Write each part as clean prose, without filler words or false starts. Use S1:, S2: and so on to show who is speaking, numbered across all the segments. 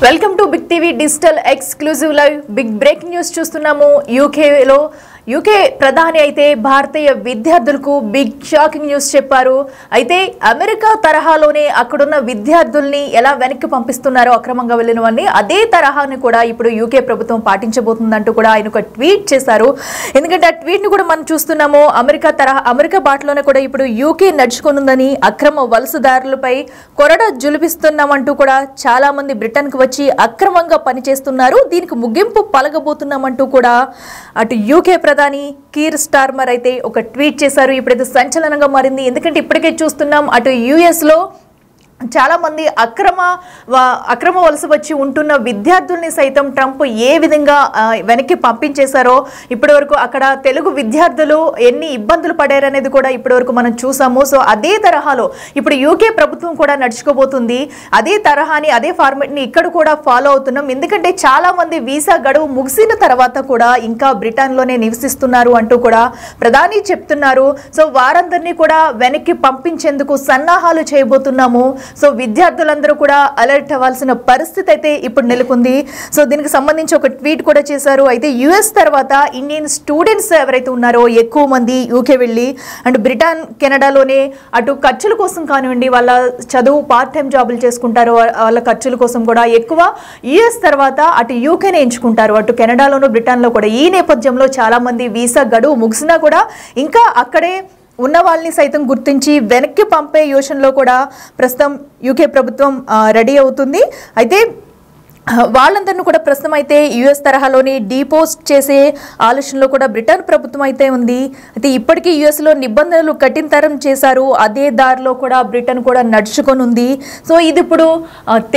S1: Welcome to big TV digital exclusive live. Big breaking news చూస్తున్నాము. UK ప్రధాని అయితే భారతీయ విద్యార్థులకు బిగ్ షాకింగ్ న్యూస్ చెప్పారు. అయితే అమెరికా తరహాలోనే అక్కడున్న విద్యార్థుల్ని ఎలా వెనక్కి పంపిస్తున్నారో అక్రమంగా వెళ్ళిన వారిని, అదే తరహాని కూడా ఇప్పుడు యూకే ప్రభుత్వం పాటించబోతుందంటూ కూడా ఆయన ఒక ట్వీట్ చేశారు. ఎందుకంటే ఆ ట్వీట్ ని కూడా మనం చూస్తున్నాము. అమెరికా బాటలోనే కూడా ఇప్పుడు యూకే నడుచుకొనుందని, అక్రమ వలసదారులపై కొరడ జులిపిస్తున్నామంటూ కూడా చాలా మంది బ్రిటన్ కు వచ్చి అక్రమంగా పనిచేస్తున్నారు, దీనికి ముగింపు పలకబోతున్నామంటూ కూడా అటు యూకే ప్రధాని కీర్ స్టార్మర్ అయితే ఒక ట్వీట్ చేశారు. ఇప్పుడైతే సంచలనంగా మారింది. ఎందుకంటే ఇప్పటికే చూస్తున్నాం, అటు యుఎస్ లో చాలా మంది అక్రమ వలస వచ్చి ఉంటున్న విద్యార్థుల్ని సైతం ట్రంప్ ఏ విధంగా వెనక్కి పంపించేశారో ఇప్పటి వరకు అక్కడ తెలుగు విద్యార్థులు ఎన్ని ఇబ్బందులు పడారనేది కూడా ఇప్పటి వరకు మనం చూసాము. సో అదే తరహాలో ఇప్పుడు యూకే ప్రభుత్వం కూడా నడుచుకోబోతుంది. అదే తరహాని, అదే ఫార్మెట్ ని ఇక్కడ కూడా ఫాలో అవుతున్నాం. ఎందుకంటే చాలా మంది వీసా గడువు ముగిసిన తర్వాత కూడా ఇంకా బ్రిటన్ లోనే నివసిస్తున్నారు అంటూ కూడా ప్రధాని చెప్తున్నారు. సో వారందరినీ కూడా వెనక్కి పంపించేందుకు సన్నాహాలు చేయబోతున్నాము. సో విద్యార్థులందరూ కూడా అలర్ట్ అవ్వాల్సిన పరిస్థితి అయితే ఇప్పుడు నెలకొంది. సో దీనికి సంబంధించి ఒక ట్వీట్ కూడా చేశారు. అయితే యుఎస్ తర్వాత ఇండియన్ స్టూడెంట్స్ ఎవరైతే ఉన్నారో ఎక్కువ మంది యూకే వెళ్ళి అండ్ బ్రిటన్, కెనడాలోనే అటు ఖర్చుల కోసం కానివ్వండి, వాళ్ళ చదువు పార్ట్ టైం జాబులు చేసుకుంటారు, వాళ్ళ ఖర్చుల కోసం కూడా ఎక్కువ యుఎస్ తర్వాత అటు యూకేనే ఎంచుకుంటారు, అటు కెనడాలోను బ్రిటన్లో కూడా. ఈ నేపథ్యంలో చాలా మంది వీసా గడువు ముగిసినా కూడా ఇంకా అక్కడే ఉన్న వాళ్ళని సైతం గుర్తించి వెనక్కి పంపే యోచనలో కూడా ప్రస్తుతం యూకే ప్రభుత్వం రెడీ అవుతుంది. అయితే వాళ్ళందరినీ కూడా ప్రస్తుతం అయితే యుఎస్ తరహాలోని డీపోస్ట్ చేసే ఆలోచనలో కూడా బ్రిటన్ ప్రభుత్వం అయితే ఉంది. అయితే ఇప్పటికీ యుఎస్లో నిబంధనలు కఠినతరం చేశారు, అదే దారిలో కూడా బ్రిటన్ కూడా నడుచుకొని ఉంది. సో ఇది ఇప్పుడు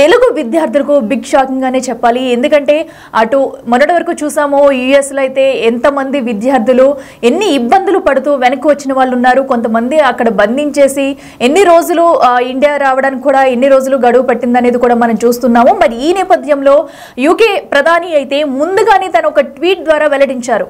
S1: తెలుగు విద్యార్థులకు బిగ్ షాకింగ్ అనే చెప్పాలి. ఎందుకంటే అటు మొన్నటి వరకు చూసాము, యుఎస్లో అయితే ఎంతమంది విద్యార్థులు ఎన్ని ఇబ్బందులు పడుతూ వెనక్కి వచ్చిన వాళ్ళు ఉన్నారు. కొంతమంది అక్కడ బంధించేసి ఎన్ని రోజులు ఇండియా రావడానికి కూడా ఎన్ని రోజులు గడువు పట్టిందనేది కూడా మనం చూస్తున్నాము. మరి ఈ నేపథ్యం యూకే ప్రధాని అయితే ముందుగానే తను ఒక ట్వీట్ ద్వారా వెల్లడించారు.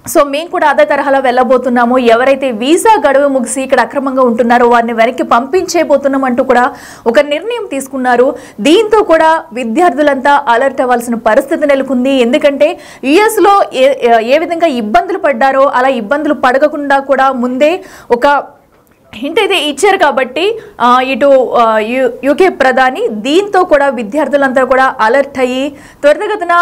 S1: సో మేము కూడా అదే తరహాలో వెళ్ళబోతున్నాము, ఎవరైతే వీసా గడువు ముగిసి ఇక్కడ అక్రమంగా ఉంటున్నారో వారిని వెనక్కి పంపించేయబోతున్నాం అంటూ కూడా ఒక నిర్ణయం తీసుకున్నారు. దీంతో కూడా విద్యార్థులంతా అలర్ట్ అవ్వాల్సిన పరిస్థితి నెలకొంది. ఎందుకంటే యుఎస్లో ఏ విధంగా ఇబ్బందులు పడ్డారో అలా ఇబ్బందులు పడకుండా కూడా ముందే ఒక హింట్ అయితే ఇచ్చారు. కాబట్టి ఇటు యూకే ప్రధాని దీంతో కూడా విద్యార్థులంతా కూడా అలర్ట్ అయ్యి త్వరితగతిన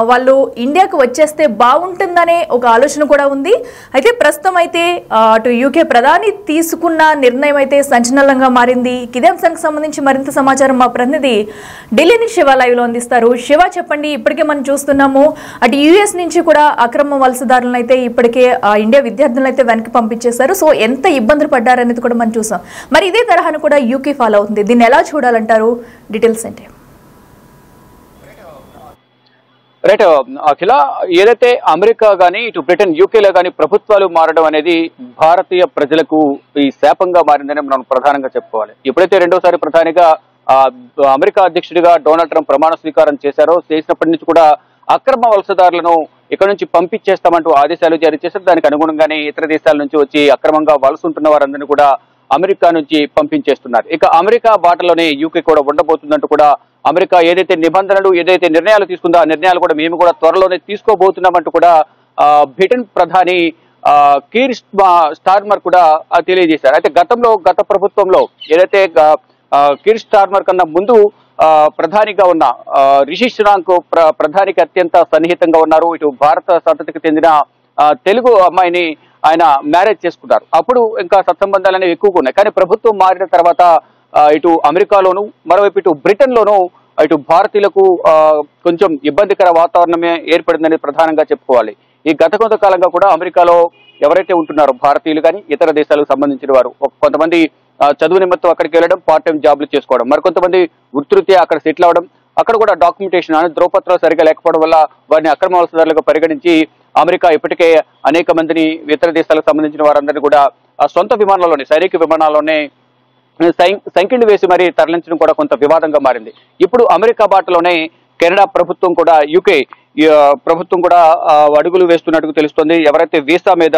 S1: వాళ్ళు ఇండియాకు వచ్చేస్తే బాగుంటుందనే ఒక ఆలోచన కూడా ఉంది. అయితే ప్రస్తుతం అయితే అటు యూకే ప్రధాని తీసుకున్న నిర్ణయం అయితే సంచలనంగా మారింది. ఇదే అంశానికి సంబంధించి మరింత సమాచారం మా ప్రతినిధి ఢిల్లీ శివ లైవ్ లో అందిస్తారు. శివ, చెప్పండి. ఇప్పటికే మనం చూస్తున్నాము, అటు యుఎస్ నుంచి కూడా అక్రమ వలసదారులను అయితే ఇప్పటికే ఇండియా విద్యార్థులను అయితే వెనక్కి పంపించేశారు. సో ఎంత ఇబ్బందులు పడ్డారనేది కూడా మనం చూసాం. మరి ఇదే తరహాను కూడా యూకే ఫాలో అవుతుంది. దీన్ని ఎలా చూడాలంటారు? డీటెయిల్స్ అంటే
S2: రైట్ అఖిల, ఏదైతే అమెరికా కానీ ఇటు బ్రిటన్, యూకేలో కానీ ప్రభుత్వాలు మారడం అనేది భారతీయ ప్రజలకు ఈ శాపంగా మారిందని మనం ప్రధానంగా చెప్పుకోవాలి. ఎప్పుడైతే రెండోసారి ప్రధానిగా అమెరికా అధ్యక్షుడిగా డొనాల్డ్ ట్రంప్ ప్రమాణ స్వీకారం చేసినప్పటి నుంచి కూడా అక్రమ వలసదారులను ఇక్కడ నుంచి పంపించేస్తామంటూ ఆదేశాలు జారీ చేశారు. దానికి అనుగుణంగానే ఇతర దేశాల నుంచి వచ్చి అక్రమంగా వలస ఉంటున్న వారందరినీ కూడా అమెరికా నుంచి పంపించేస్తున్నారు. ఇక అమెరికా బాటలోనే యూకే కూడా ఉండబోతుందంటూ కూడా అమెరికా ఏదైతే నిబంధనలు, ఏదైతే నిర్ణయాలు తీసుకుందో ఆ నిర్ణయాలు కూడా మేము కూడా త్వరలోనే తీసుకోబోతున్నామంటూ కూడా బ్రిటన్ ప్రధాని కీర్ స్టార్మర్ కూడా తెలియజేశారు. అయితే గత ప్రభుత్వంలో ఏదైతే కీర్ స్టార్మర్ కన్నా ముందు ప్రధానిగా ఉన్న రిషి సునాక్ ప్రధానికి అత్యంత సన్నిహితంగా ఉన్నారు. ఇటు భారత సంతతికి చెందిన తెలుగు అమ్మాయిని ఆయన మ్యారేజ్ చేసుకున్నారు. అప్పుడు ఇంకా సత్సంబంధాలు అనేవి ఎక్కువగా ఉన్నాయి. కానీ ప్రభుత్వం మారిన తర్వాత ఇటు అమెరికాలోను, మరోవైపు ఇటు బ్రిటన్ లోను ఇటు భారతీయులకు కొంచెం ఇబ్బందికర వాతావరణమే ఏర్పడిందని ప్రధానంగా చెప్పుకోవాలి. ఈ గత కొంతకాలంగా కూడా అమెరికాలో ఎవరైతే ఉంటున్నారో భారతీయులు కానీ ఇతర దేశాలకు సంబంధించిన వారు, కొంతమంది చదువు నిమిత్తం అక్కడికి వెళ్ళడం, పార్ట్ టైం జాబ్లు చేసుకోవడం, మరికొంతమంది వృత్తిరీత్యా అక్కడ సెటిల్ అవడం, అక్కడ కూడా డాక్యుమెంటేషన్ అనేది ధ్రువపత్రాలు సరిగా లేకపోవడం వల్ల వారిని అక్రమ వలసదారులుగా పరిగణించి అమెరికా ఇప్పటికే అనేక మందిని ఇతర దేశాలకు సంబంధించిన వారందరినీ కూడా సొంత విమానాల్లోనే, సైనిక విమానాల్లోనే సంఖ్యలు వేసి మరీ తరలించడం కూడా కొంత వివాదంగా మారింది. ఇప్పుడు అమెరికా బాటలోనే కెనడా ప్రభుత్వం కూడా, యూకే ప్రభుత్వం కూడా అడుగులు వేస్తున్నట్టుగా తెలుస్తోంది. ఎవరైతే వీసా మీద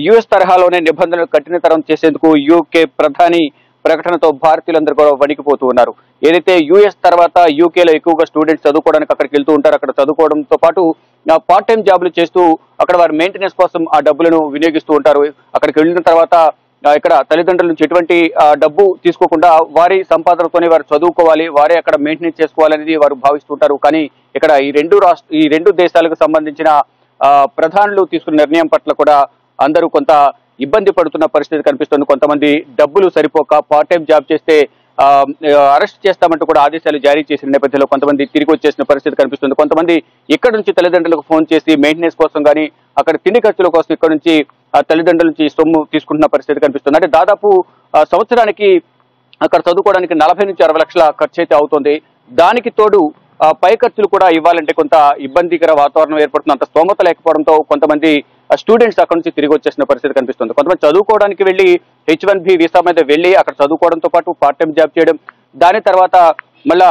S2: యుఎస్ తరహాలోనే నిబంధనలు కఠినతరం చేసేందుకు యూకే ప్రధాని ప్రకటనతో భారతీయులందరూ కూడా వణికిపోతూ ఉన్నారు. ఏదైతే యుఎస్ తర్వాత యూకేలో ఎక్కువగా స్టూడెంట్స్ చదువుకోవడానికి అక్కడికి వెళ్తూ ఉంటారు. అక్కడ చదువుకోవడంతో పాటు పార్ట్ టైం జాబులు చేస్తూ అక్కడ వారి మెయింటెనెన్స్ కోసం ఆ డబ్బులను వినియోగిస్తూ ఉంటారు. అక్కడికి వెళ్ళిన తర్వాత ఇక్కడ తల్లిదండ్రుల నుంచి ఎటువంటి డబ్బు తీసుకోకుండా వారి సంపాదనతోనే వారు చదువుకోవాలి, వారే అక్కడ మెయింటెనెన్స్ చేసుకోవాలనేది వారు భావిస్తుంటారు. కానీ ఇక్కడ ఈ రెండు దేశాలకు సంబంధించిన ప్రధానులు తీసుకున్న నిర్ణయం పట్ల కూడా అందరూ కొంత ఇబ్బంది పడుతున్న పరిస్థితి కనిపిస్తుంది. కొంతమంది డబ్బులు సరిపోక పార్ట్ టైం జాబ్ చేస్తే అరెస్ట్ చేస్తామంటూ కూడా ఆదేశాలు జారీ చేసిన నేపథ్యంలో కొంతమంది తిరిగి వచ్చేసిన పరిస్థితి కనిపిస్తుంది. కొంతమంది ఇక్కడ నుంచి తల్లిదండ్రులకు ఫోన్ చేసి మెయింటెనెన్స్ కోసం కానీ అక్కడ తిండి ఖర్చుల కోసం ఇక్కడ నుంచి తల్లిదండ్రుల నుంచి సొమ్ము తీసుకుంటున్న పరిస్థితి కనిపిస్తుంది. అంటే దాదాపు సంవత్సరానికి అక్కడ చదువుకోవడానికి 40 నుంచి 60 లక్షల ఖర్చు అయితే అవుతుంది. దానికి తోడు పై ఖర్చులు కూడా ఇవ్వాలంటే కొంత ఇబ్బందికర వాతావరణం ఏర్పడుతుంది. అంత స్తోమత లేకపోవడంతో కొంతమంది స్టూడెంట్స్ అక్కడ నుంచి తిరిగి వచ్చేసిన పరిస్థితి కనిపిస్తుంది. కొంతమంది చదువుకోవడానికి వెళ్ళి H1B వీసా మీద వెళ్ళి అక్కడ చదువుకోవడంతో పాటు పార్ట్ టైం జాబ్ చేయడం, దాని తర్వాత మళ్ళా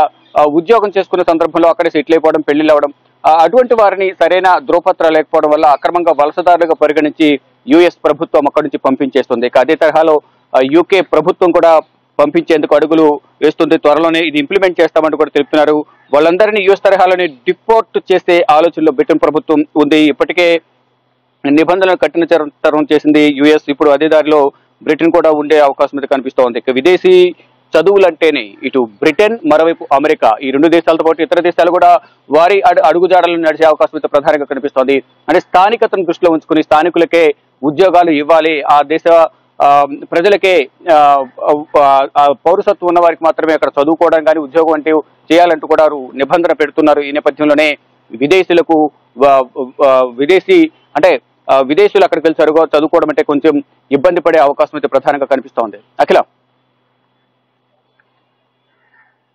S2: ఉద్యోగం చేసుకునే సందర్భంలో అక్కడే సెటిల్ అయిపోవడం, పెళ్లిళ్ళు అవ్వడం, అటువంటి వారిని సరైన ధ్రువపత్రాలు లేకపోవడం వల్ల అక్రమంగా వలసదారులుగా పరిగణించి యుఎస్ ప్రభుత్వం అక్కడి నుంచి పంపించేస్తుంది. అదే తరహాలో యూకే ప్రభుత్వం కూడా పంపించేందుకు అడుగులు వేస్తుంది. త్వరలోనే ఇది ఇంప్లిమెంట్ చేస్తామంటూ కూడా తెలుపుతున్నారు. వాళ్ళందరినీ యుఎస్ తరహాలోనే డిపోర్ట్ చేసే ఆలోచనలో బ్రిటన్ ప్రభుత్వం ఉంది. ఇప్పటికే నిబంధనలు కఠినతరం చేసింది యుఎస్. ఇప్పుడు అదే దారిలో బ్రిటన్ కూడా ఉండే అవకాశం అయితే కనిపిస్తోంది. ఇక విదేశీ చదువులంటేనే ఇటు బ్రిటన్, మరోవైపు అమెరికా, ఈ రెండు దేశాలతో పాటు ఇతర దేశాలు కూడా వారి అడుగుజాడలను నడిచే అవకాశం అయితే ప్రధానంగా కనిపిస్తోంది. అంటే స్థానికతను దృష్టిలో ఉంచుకుని స్థానికులకే ఉద్యోగాలు ఇవ్వాలి, ఆ దేశ ప్రజలకే పౌరసత్వం ఉన్న వారికి మాత్రమే అక్కడ చదువుకోవడం కానీ ఉద్యోగం అంటే చేయాలంటూ కూడా నిబంధన పెడుతున్నారు. ఈ నేపథ్యంలోనే విదేశీయులకు విదేశీయులు అక్కడికి వెళ్ళి చదువుకోవడం అంటే కొంచెం ఇబ్బంది పడే అవకాశం అయితే ప్రధానంగా కనిపిస్తోంది. అఖిల,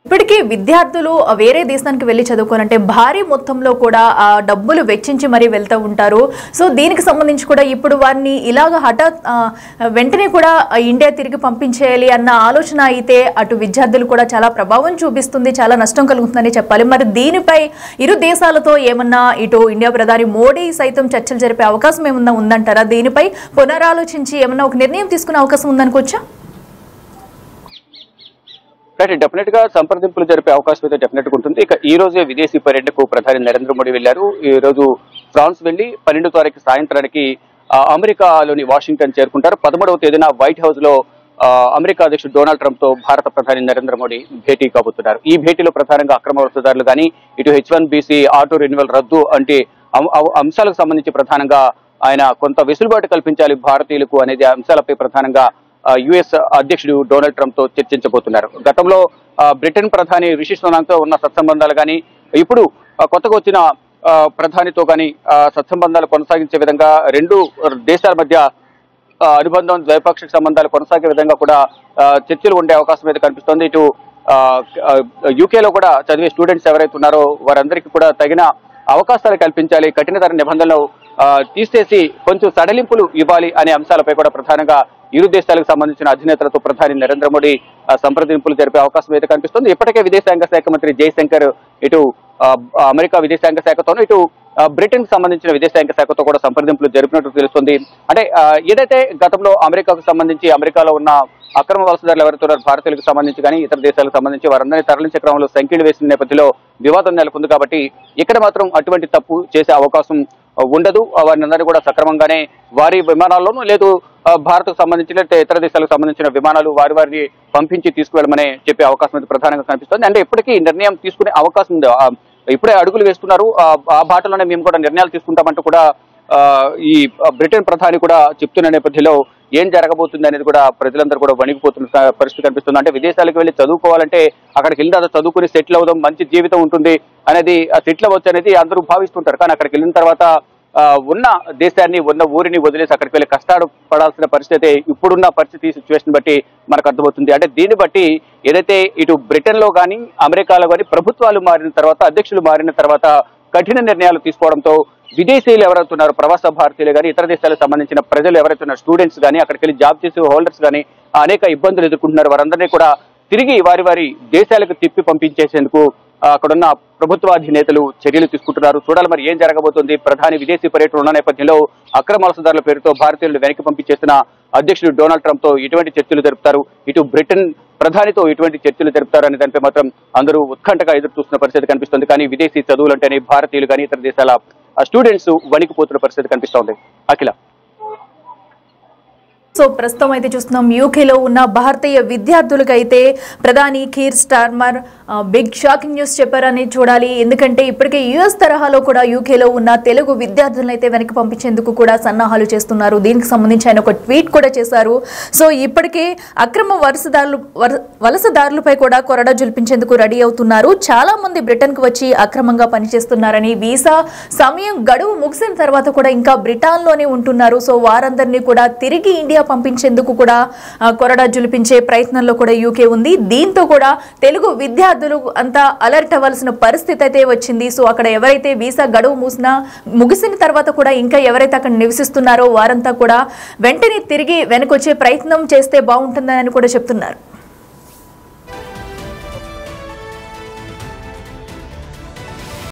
S1: ఇప్పటికీ విద్యార్థులు వేరే దేశానికి వెళ్ళి చదువుకోవాలంటే భారీ మొత్తంలో కూడా డబ్బులు వెచ్చించి మరీ వెళ్తూ ఉంటారు. సో దీనికి సంబంధించి కూడా ఇప్పుడు వారిని ఇలాగ వెంటనే కూడా ఇండియా తిరిగి పంపించేయాలి అన్న ఆలోచన అయితే అటు విద్యార్థులు కూడా చాలా ప్రభావం చూపిస్తుంది, చాలా నష్టం కలుగుతుందని చెప్పాలి. మరి దీనిపై ఇరు దేశాలతో ఏమన్నా ఇటు ఇండియా ప్రధాని మోడీ సైతం చర్చలు జరిపే అవకాశం ఏమన్నా ఉందంటారా? దీనిపై పునరాలోచించి ఏమన్నా ఒక నిర్ణయం తీసుకునే అవకాశం ఉందనుకోవచ్చా?
S2: డెఫినెట్ గా సంప్రదింపులు జరిపే అవకాశం అయితే డెఫినెట్ గా ఉంటుంది. ఇక ఈ రోజే విదేశీ పర్యటనకు ప్రధాని నరేంద్ర మోడీ వెళ్లారు. ఈ రోజు ఫ్రాన్స్ వెళ్లి 12వ తారీఖు సాయంత్రానికి అమెరికాలోని వాషింగ్టన్ చేరుకుంటారు. 13వ తేదీన వైట్ హౌస్ లో అమెరికా అధ్యక్షుడు డొనాల్డ్ ట్రంప్ తో భారత ప్రధాని నరేంద్ర మోడీ భేటీ కాబోతున్నారు. ఈ భేటీలో ప్రధానంగా అక్రమ వలసదారులు కానీ ఇటు H1BC ఆటో రెన్యువల్ రద్దు అంటే అంశాలకు సంబంధించి ప్రధానంగా ఆయన కొంత వెసులుబాటు కల్పించాలి భారతీయులకు అనేది అంశాలపై ప్రధానంగా యుఎస్ అధ్యక్షుడు డొనాల్డ్ ట్రంప్ తో చర్చించబోతున్నారు. గతంలో బ్రిటన్ ప్రధాని రిషి సునాక్ తో ఉన్న సత్సంబంధాలు కానీ ఇప్పుడు కొత్తగా వచ్చిన ప్రధానితో కానీ సత్సంబంధాలు కొనసాగించే విధంగా రెండు దేశాల మధ్య అనుబంధం, ద్వైపాక్షిక సంబంధాలు కొనసాగే విధంగా కూడా చర్చలు ఉండే అవకాశం అయితే కనిపిస్తోంది. ఇటు యూకేలో కూడా చదివే స్టూడెంట్స్ ఎవరైతే ఉన్నారో వారందరికీ కూడా తగిన అవకాశాలు కల్పించాలి, కఠినతర నిబంధనలు తీసేసి కొంచెం సడలింపులు ఇవ్వాలి అనే అంశాలపై కూడా ప్రధానంగా ఇరు దేశాలకు సంబంధించిన అధినేతలతో ప్రధాని నరేంద్ర మోడీ సంప్రదింపులు జరిపే అవకాశం అయితే కనిపిస్తుంది. ఇప్పటికే విదేశాంగ శాఖ మంత్రి జయశంకర్ ఇటు అమెరికా విదేశాంగ శాఖతోనూ ఇటు బ్రిటన్ సంబంధించిన విదేశాంగ శాఖతో కూడా సంప్రదింపులు జరిపినట్టు తెలుస్తుంది. అంటే ఏదైతే గతంలో అమెరికాకు సంబంధించి అమెరికాలో ఉన్న అక్రమ వలసదారులు ఎవరైతే భారతీయులకు సంబంధించి కానీ ఇతర దేశాలకు సంబంధించి వారందరినీ తరలించే క్రమంలో సంఖ్యలు వేసిన నేపథ్యంలో వివాదం నెలకొంది. కాబట్టి ఇక్కడ మాత్రం అటువంటి తప్పు చేసే అవకాశం ఉండదు. వారిని అందరినీ కూడా సక్రమంగానే వారి విమానాల్లోనూ లేదు భారత్కు సంబంధించిన ఇతర దేశాలకు సంబంధించిన విమానాలు వారిని పంపించి తీసుకువెళ్ళమని చెప్పే అవకాశం అయితే ప్రధానంగా కనిపిస్తుంది. అంటే ఇప్పటికీ నిర్ణయం తీసుకునే అవకాశం ఉంది. ఇప్పుడే అడుగులు వేస్తున్నారు. ఆ బాటలోనే మేము కూడా నిర్ణయాలు తీసుకుంటామంటూ కూడా ఈ బ్రిటన్ ప్రధాని కూడా చెప్తున్న నేపథ్యంలో ఏం జరగబోతుంది అనేది కూడా ప్రజలందరూ కూడా వణికిపోతున్న పరిస్థితి కనిపిస్తుంది. అంటే విదేశాలకు వెళ్ళి చదువుకోవాలంటే అక్కడికి వెళ్ళిన తర్వాత చదువుకుని సెటిల్ అవుదాం, మంచి జీవితం ఉంటుంది అనేది సెటిల్ అవ్వచ్చు అనేది అందరూ భావిస్తుంటారు. కానీ అక్కడికి వెళ్ళిన తర్వాత ఉన్న దేశాన్ని ఉన్న ఊరిని వదిలేసి అక్కడికి వెళ్ళి కష్టాలు పడాల్సిన పరిస్థితి ఇప్పుడున్న పరిస్థితి సిచ్యువేషన్ బట్టి మనకు అర్థమవుతుంది. అంటే దీన్ని బట్టి ఏదైతే ఇటు బ్రిటన్ లో కానీ అమెరికాలో కానీ ప్రభుత్వాలు మారిన తర్వాత అధ్యక్షులు మారిన తర్వాత కఠిన నిర్ణయాలు తీసుకోవడంతో విదేశీయులు ఎవరైతే ఉన్నారు ప్రవాస భారతీయులు కానీ ఇతర దేశాలకు సంబంధించిన ప్రజలు ఎవరైతే ఉన్నారు స్టూడెంట్స్ కానీ అక్కడికి వెళ్ళి జాబ్ చేసే హోల్డర్స్ కానీ అనేక ఇబ్బందులు ఎదుర్కొంటున్నారు. వారందరినీ కూడా తిరిగి వారి దేశాలకు తిప్పి పంపించేసేందుకు అక్కడున్న ప్రభుత్వాధినేతలు చర్యలు తీసుకుంటున్నారు. చూడాలి మరి ఏం జరగబోతుంది. ప్రధాని విదేశీ పర్యటన ఉన్న నేపథ్యంలో అక్రమ వలసదారుల పేరుతో భారతీయులను వెనక్కి పంపించేసిన అధ్యక్షుడు డొనాల్డ్ ట్రంప్ తో ఎటువంటి చర్చలు జరుపుతారు, ఇటు బ్రిటన్ ప్రధానితో ఎటువంటి చర్చలు జరుపుతారు అనే దానిపై మాత్రం అందరూ ఉత్కంఠగా ఎదురు చూస్తున్న పరిస్థితి కనిపిస్తుంది. కానీ విదేశీ చదువులంటేనే భారతీయులు కానీ ఇతర దేశాల స్టూడెంట్స్ వణికిపోతున్న పరిస్థితి కనిపిస్తోంది. అఖిల,
S1: సో ప్రస్తుతం అయితే చూస్తున్నాం యూకేలో ఉన్న భారతీయ విద్యార్థులకు అయితే ప్రధాని Keir Starmer big shocking news చెప్పారని చూడాలి. ఎందుకంటే ఇప్పటికే యుఎస్ తరహాలో కూడా యూకేలో ఉన్న తెలుగు విద్యార్థులను అయితే వెనక్కి పంపించేందుకు కూడా సన్నాహాలు చేస్తున్నారు. దీనికి సంబంధించి ఆయన ఒక ట్వీట్ కూడా చేశారు. సో ఇప్పటికే అక్రమ వలసదారులపై కూడా కొరడా జుల్పించేందుకు రెడీ అవుతున్నారు. చాలా మంది బ్రిటన్కు వచ్చి అక్రమంగా పనిచేస్తున్నారని, వీసా సమయం గడువు ముగిసిన తర్వాత కూడా ఇంకా బ్రిటన్లోనే ఉంటున్నారు. సో వారందరినీ కూడా తిరిగి ఇండియా పంపించేందుకు కూడా కొరడా జులిపించే ప్రయత్నంలో కూడా యూకే ఉంది. దీంతో కూడా తెలుగు విద్యార్థులు అంతా అలర్ట్ అవ్వాల్సిన పరిస్థితి అయితే వచ్చింది. సో అక్కడ ఎవరైతే వీసా గడువు ముగిసిన తర్వాత కూడా ఇంకా ఎవరైతే అక్కడ నివసిస్తున్నారో వారంతా కూడా వెంటనే తిరిగి వెనకొచ్చే ప్రయత్నం చేస్తే బాగుంటుందని కూడా చెప్తున్నారు.